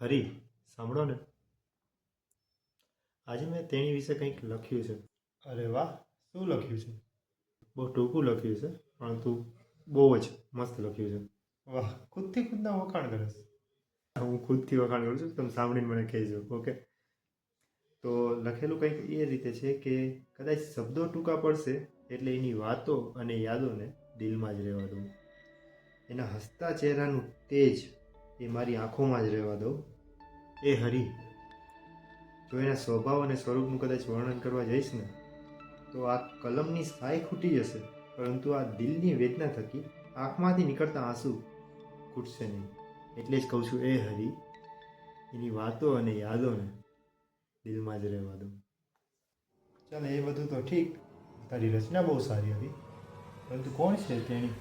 હરી, સાંભળો ને. આજે મેં તેણી વિશે કંઈક લખ્યું છે. અરે વાહ, શું લખ્યું છે? બહુ ટૂંકું લખ્યું છે, પરંતુ બહુ જ મસ્ત લખ્યું છે. વાહ, ખુદથી ખુદના વખાણ કરે છે. હું ખુદથી વખાણ કરું છું, તમે સાંભળીને મને કહેજો. ઓકે, તો લખેલું કંઈક એ રીતે છે કે કદાચ શબ્દો ટૂંકા પડશે એટલે એની વાતો અને યાદોને દિલમાં જ રહેવા દઉં. એના હસતા ચહેરાનું તેજ એ મારી આંખોમાં જ રહેવા દઉં. એ હરી, જો એના સ્વભાવ અને સ્વરૂપનું કદાચ વર્ણન કરવા જઈશ ને તો આ કલમની શાઈ ખૂટી જશે, પરંતુ આ દિલની વેદના થકી આંખમાંથી નીકળતા આંસુ ખૂટશે નહીં. એટલે જ કહું છું, એ હરી, એની વાતો અને યાદોને દિલમાં જ રહેવા દઉં. ચાલ, એ બધું તો ઠીક, તારી રચના બહુ સારી હતી, પરંતુ કોણ છે તેણી?